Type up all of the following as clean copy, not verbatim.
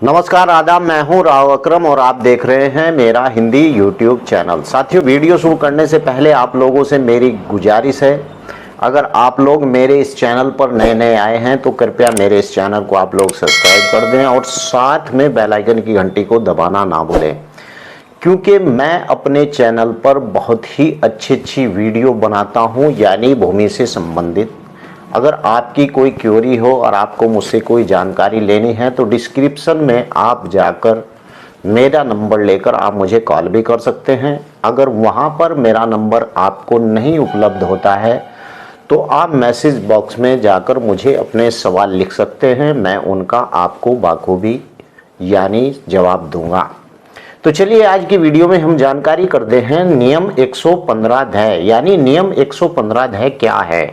नमस्कार आदाब, मैं हूं राव अकरम और आप देख रहे हैं मेरा हिंदी यूट्यूब चैनल। साथियों, वीडियो शुरू करने से पहले आप लोगों से मेरी गुजारिश है, अगर आप लोग मेरे इस चैनल पर नए नए आए हैं तो कृपया मेरे इस चैनल को आप लोग सब्सक्राइब कर दें और साथ में बेल आइकन की घंटी को दबाना ना भूलें, क्योंकि मैं अपने चैनल पर बहुत ही अच्छी वीडियो बनाता हूं, यानी भूमि से संबंधित। अगर आपकी कोई क्वेरी हो और आपको मुझसे कोई जानकारी लेनी है तो डिस्क्रिप्शन में आप जाकर मेरा नंबर लेकर आप मुझे कॉल भी कर सकते हैं। अगर वहां पर मेरा नंबर आपको नहीं उपलब्ध होता है तो आप मैसेज बॉक्स में जाकर मुझे अपने सवाल लिख सकते हैं, मैं उनका आपको बाखूबी यानी जवाब दूंगा। तो चलिए आज की वीडियो में हम जानकारी करते हैं नियम 115 ध, यानी नियम 115 ध क्या है।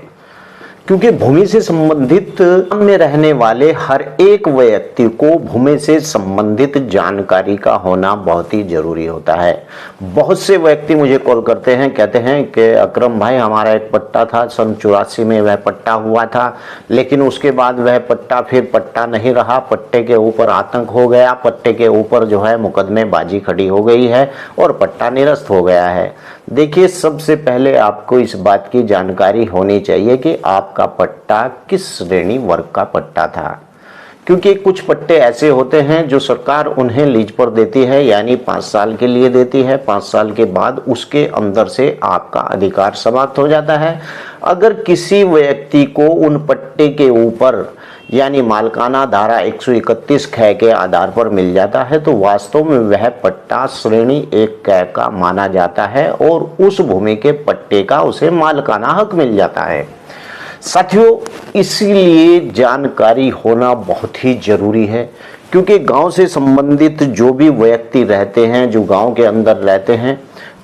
क्योंकि भूमि से संबंधित में रहने वाले हर एक व्यक्ति को भूमि से संबंधित जानकारी का होना बहुत ही जरूरी होता है। बहुत से व्यक्ति मुझे कॉल करते हैं, कहते हैं कि अकरम भाई, हमारा एक पट्टा था, सन 84 में वह पट्टा हुआ था, लेकिन उसके बाद वह पट्टा फिर पट्टा नहीं रहा, पट्टे के ऊपर आतंक हो गया, पट्टे के ऊपर जो है मुकदमेबाजी खड़ी हो गई है और पट्टा निरस्त हो गया है। देखिए, सबसे पहले आपको इस बात की जानकारी होनी चाहिए कि आपका पट्टा किस श्रेणी वर्ग का पट्टा था, क्योंकि कुछ पट्टे ऐसे होते हैं जो सरकार उन्हें लीज पर देती है, यानी 5 साल के लिए देती है। 5 साल के बाद उसके अंदर से आपका अधिकार समाप्त हो जाता है। अगर किसी व्यक्ति को उन पट्टे के ऊपर यानी मालकाना धारा 131 ख के आधार पर मिल जाता है तो वास्तव में वह पट्टा श्रेणी 1 क का माना जाता है और उस भूमि के पट्टे का उसे मालकाना हक मिल जाता है। साथियों, इसीलिए जानकारी होना बहुत ही जरूरी है, क्योंकि गांव से संबंधित जो भी व्यक्ति रहते हैं, जो गांव के अंदर रहते हैं,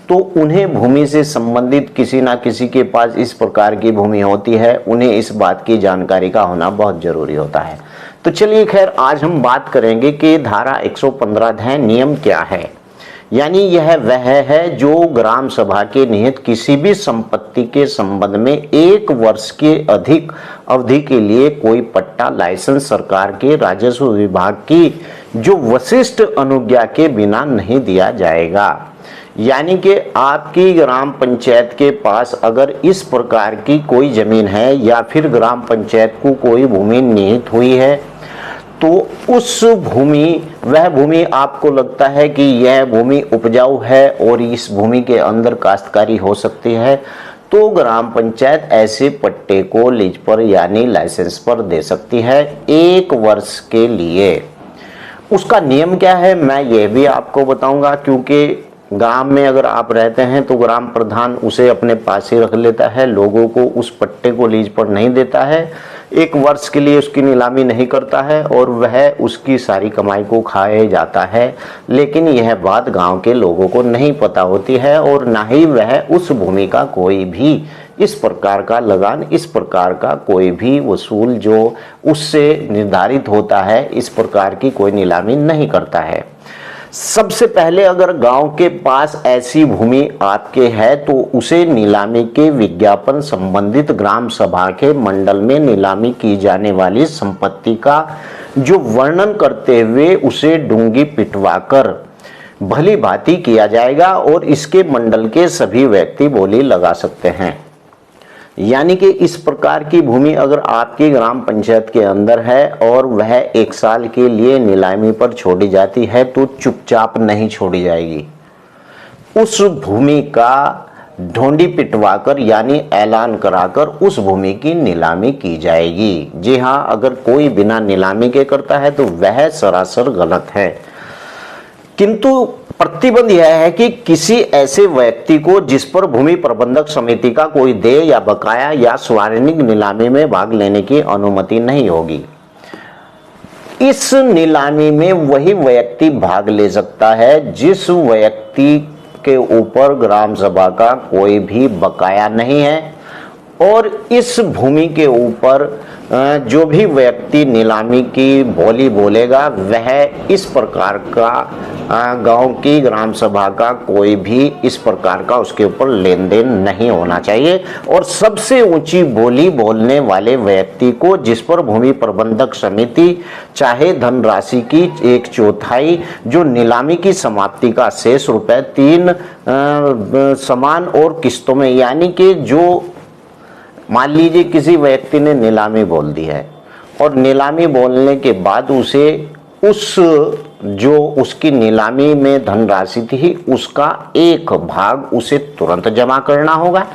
तो उन्हें भूमि से संबंधित किसी ना किसी के पास इस प्रकार की भूमि होती है, उन्हें इस बात की जानकारी का होना बहुत जरूरी होता है। तो चलिए, खैर आज हम बात करेंगे कि धारा 115 ध नियम क्या है। यानी यह वह है जो ग्राम सभा के निहित किसी भी संपत्ति के संबंध में 1 वर्ष के अधिक अवधि के लिए कोई पट्टा लाइसेंस सरकार के राजस्व विभाग की जो वशिष्ठ अनुज्ञा के बिना नहीं दिया जाएगा। यानी कि आपकी ग्राम पंचायत के पास अगर इस प्रकार की कोई जमीन है या फिर ग्राम पंचायत को कोई भूमि निहित हुई है, तो उस वह भूमि आपको लगता है कि यह भूमि उपजाऊ है और इस भूमि के अंदर काश्तकारी हो सकती है, तो ग्राम पंचायत ऐसे पट्टे को लीज पर यानी लाइसेंस पर दे सकती है 1 वर्ष के लिए। उसका नियम क्या है मैं यह भी आपको बताऊंगा, क्योंकि गांव में अगर आप रहते हैं तो ग्राम प्रधान उसे अपने पास ही रख लेता है, लोगों को उस पट्टे को लीज पर नहीं देता है, 1 वर्ष के लिए उसकी नीलामी नहीं करता है और वह उसकी सारी कमाई को खाए जाता है। लेकिन यह बात गांव के लोगों को नहीं पता होती है और ना ही वह उस भूमि का कोई भी इस प्रकार का लगान, इस प्रकार का कोई भी वसूल जो उससे निर्धारित होता है, इस प्रकार की कोई नीलामी नहीं करता है। सबसे पहले अगर गांव के पास ऐसी भूमि आपके है तो उसे नीलामी के विज्ञापन संबंधित ग्राम सभा के मंडल में नीलामी की जाने वाली संपत्ति का जो वर्णन करते हुए उसे डूंगी पिटवाकर भली भांति किया जाएगा और इसके मंडल के सभी व्यक्ति बोली लगा सकते हैं। यानी कि इस प्रकार की भूमि अगर आपकी ग्राम पंचायत के अंदर है और वह 1 साल के लिए नीलामी पर छोड़ी जाती है तो चुपचाप नहीं छोड़ी जाएगी, उस भूमि का ढोंडी पिटवाकर यानी ऐलान कराकर उस भूमि की नीलामी की जाएगी। जी हाँ, अगर कोई बिना नीलामी के करता है तो वह सरासर गलत है। किंतु प्रतिबंध यह है कि किसी ऐसे व्यक्ति को जिस पर भूमि प्रबंधक समिति का कोई देय या बकाया या सार्वजनिक नीलामी में भाग लेने की अनुमति नहीं होगी। इस नीलामी में वही व्यक्ति भाग ले सकता है जिस व्यक्ति के ऊपर ग्राम सभा का कोई भी बकाया नहीं है और इस भूमि के ऊपर जो भी व्यक्ति नीलामी की बोली बोलेगा वह इस प्रकार का गांव की ग्राम सभा का कोई भी इस प्रकार का उसके ऊपर लेन देन नहीं होना चाहिए। और सबसे ऊंची बोली बोलने वाले व्यक्ति को, जिस पर भूमि प्रबंधक समिति चाहे धनराशि की 1/4 जो नीलामी की समाप्ति का शेष रुपए 3 समान और किस्तों में, यानी कि जो मान लीजिए किसी व्यक्ति ने नीलामी बोल दी है और नीलामी बोलने के बाद उसे उस जो उसकी नीलामी में धनराशि थी उसका 1 भाग उसे तुरंत जमा करना होगा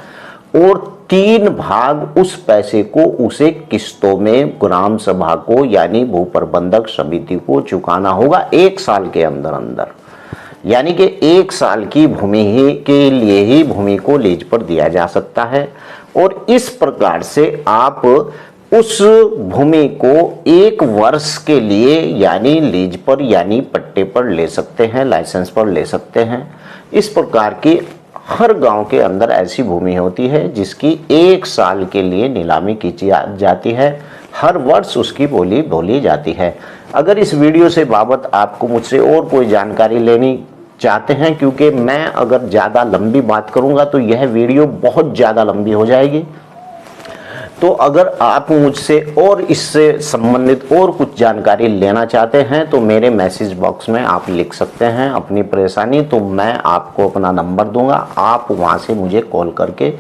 और 3 भाग उस पैसे को उसे किस्तों में ग्राम सभा को यानी भू प्रबंधक समिति को चुकाना होगा 1 साल के अंदर अंदर। यानी कि 1 साल की भूमि ही के लिए ही भूमि को लीज पर दिया जा सकता है। और इस प्रकार से आप उस भूमि को 1 वर्ष के लिए यानी लीज पर यानी पट्टे पर ले सकते हैं, लाइसेंस पर ले सकते हैं। इस प्रकार की हर गांव के अंदर ऐसी भूमि होती है जिसकी 1 साल के लिए नीलामी की जाती है, हर वर्ष उसकी बोली बोली जाती है। अगर इस वीडियो से बाबत आपको मुझसे और कोई जानकारी लेनी चाहते हैं, क्योंकि मैं अगर ज़्यादा लंबी बात करूंगा तो यह वीडियो बहुत ज़्यादा लंबी हो जाएगी, तो अगर आप मुझसे और इससे संबंधित और कुछ जानकारी लेना चाहते हैं तो मेरे मैसेज बॉक्स में आप लिख सकते हैं अपनी परेशानी, तो मैं आपको अपना नंबर दूंगा, आप वहां से मुझे कॉल करके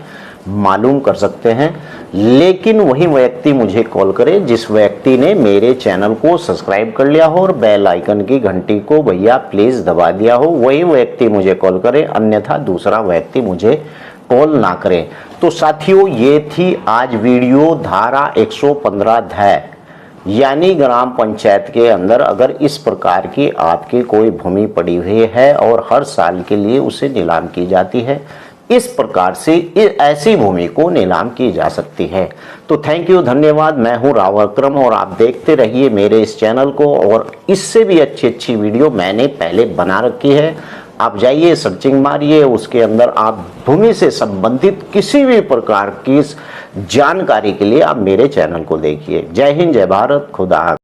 मालूम कर सकते हैं। लेकिन वही व्यक्ति मुझे कॉल करे जिस व्यक्ति ने मेरे चैनल को सब्सक्राइब कर लिया हो और बेल आइकन की घंटी को भैया प्लीज दबा दिया हो, वही व्यक्ति मुझे कॉल करे, अन्यथा दूसरा व्यक्ति मुझे कॉल ना करे। तो साथियों, ये थी आज वीडियो धारा 115 यानी ग्राम पंचायत के अंदर अगर इस प्रकार की आपकी कोई भूमि पड़ी हुई है और हर साल के लिए उसे नीलाम की जाती है, इस प्रकार से ऐसी भूमि को नीलाम की जा सकती है। तो थैंक यू, धन्यवाद। मैं हूं राव अकरम और आप देखते रहिए मेरे इस चैनल को, और इससे भी अच्छी वीडियो मैंने पहले बना रखी है। आप जाइए, सर्चिंग मारिए, उसके अंदर आप भूमि से संबंधित किसी भी प्रकार की जानकारी के लिए आप मेरे चैनल को देखिए। जय हिंद, जय भारत, खुदा।